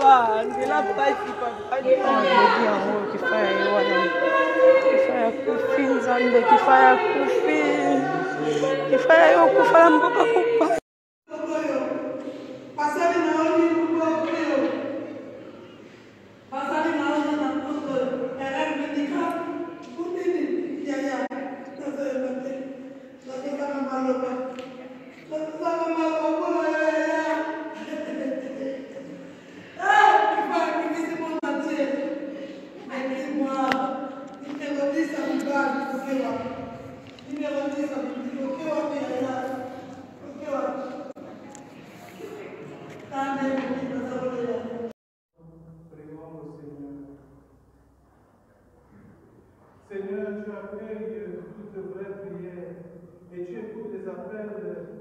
Angela pasi papa lodi yango kifaya ye wana kifaya kufi nzambe kifaya kufi kifaya yo kufala mboka kopa Seigneur, tu accueilles toutes vraies prières et tu écoutes les appels